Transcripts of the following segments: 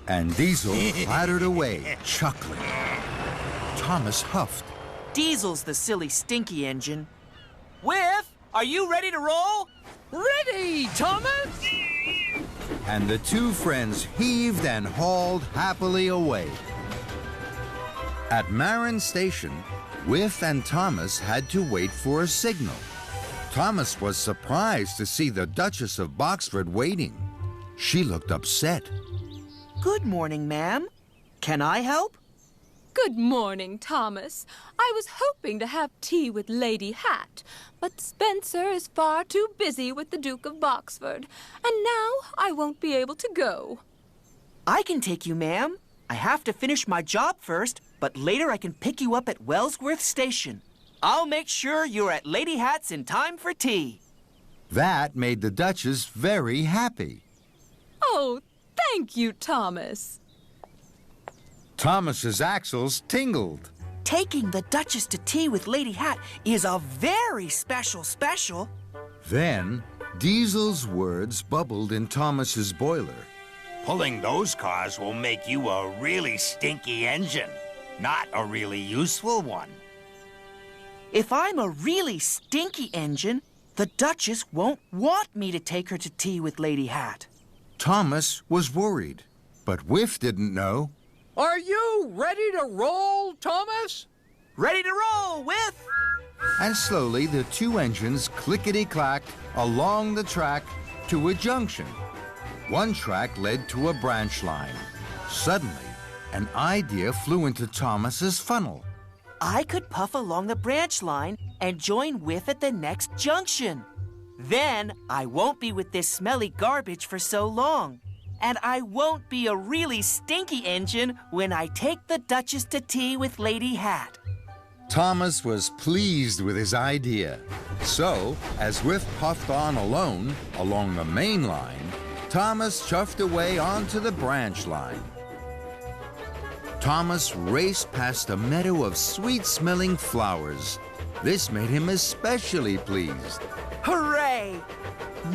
And Diesel clattered away, chuckling. Thomas huffed. Diesel's the silly, stinky engine. Whiff, are you ready to roll? Ready, Thomas! And the two friends heaved and hauled happily away. At Marin Station, Whiff and Thomas had to wait for a signal. Thomas was surprised to see the Duchess of Boxford waiting. She looked upset. Good morning, ma'am. Can I help? Good morning, Thomas. I was hoping to have tea with Lady Hat, but Spencer is far too busy with the Duke of Boxford, and now I won't be able to go. I can take you, ma'am. I have to finish my job first, but later I can pick you up at Wellsworth Station. I'll make sure you're at Lady Hat's in time for tea. That made the Duchess very happy. Oh, thank you, Thomas. Thomas's axles tingled. Taking the Duchess to tea with Lady Hat is a very special. Then, Diesel's words bubbled in Thomas's boiler. Pulling those cars will make you a really stinky engine, not a really useful one. If I'm a really stinky engine, the Duchess won't want me to take her to tea with Lady Hat. Thomas was worried, but Whiff didn't know. Are you ready to roll, Thomas? Ready to roll, Whiff! And slowly the two engines clickety-clacked along the track to a junction. One track led to a branch line. Suddenly, an idea flew into Thomas's funnel. I could puff along the branch line and join Whiff at the next junction. Then I won't be with this smelly garbage for so long. And I won't be a really stinky engine when I take the Duchess to tea with Lady Hat. Thomas was pleased with his idea. So, as Whiff puffed on alone along the main line, Thomas chuffed away onto the branch line. Thomas raced past a meadow of sweet-smelling flowers. This made him especially pleased. Hooray!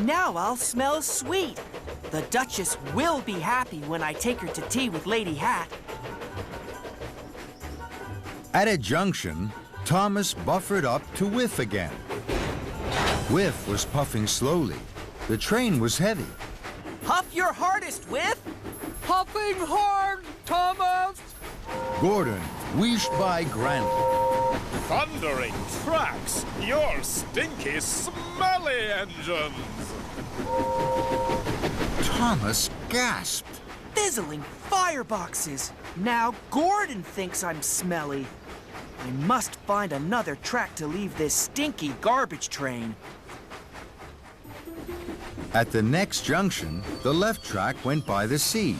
Now I'll smell sweet. The Duchess will be happy when I take her to tea with Lady Hat. At a junction, Thomas buffered up to Whiff again. Whiff was puffing slowly. The train was heavy. Puff your hardest, Whiff! Puffing hard, Thomas! Gordon wheeshed by grandly. Thundering tracks! Your stinky, smelly engines! Thomas gasped. Fizzling fireboxes! Now Gordon thinks I'm smelly. I must find another track to leave this stinky garbage train. At the next junction, the left track went by the sea.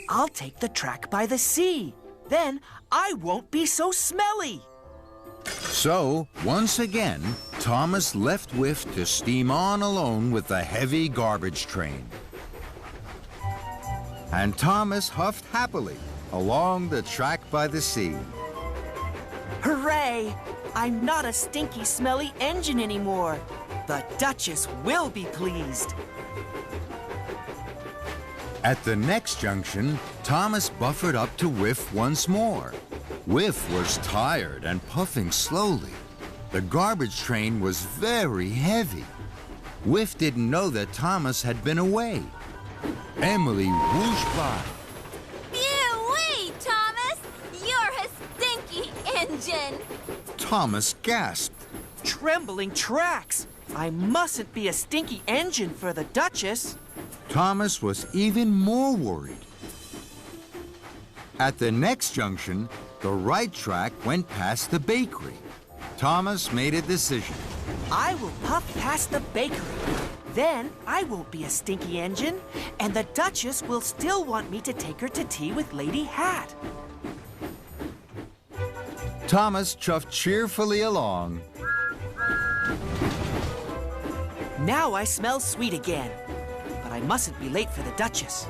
I'll take the track by the sea. Then I won't be so smelly. So, once again, Thomas left Whiff to steam on alone with the heavy garbage train. And Thomas huffed happily along the track by the sea. Hooray! I'm not a stinky, smelly engine anymore. The Duchess will be pleased. At the next junction, Thomas buffered up to Whiff once more. Whiff was tired and puffing slowly. The garbage train was very heavy. Whiff didn't know that Thomas had been away. Emily whooshed by. Phew, wait, Thomas! You're a stinky engine! Thomas gasped. Trembling tracks! I mustn't be a stinky engine for the Duchess. Thomas was even more worried. At the next junction, the right track went past the bakery. Thomas made a decision. I will puff past the bakery. Then I won't be a stinky engine, and the Duchess will still want me to take her to tea with Lady Hat. Thomas chuffed cheerfully along. Now I smell sweet again, but I mustn't be late for the Duchess.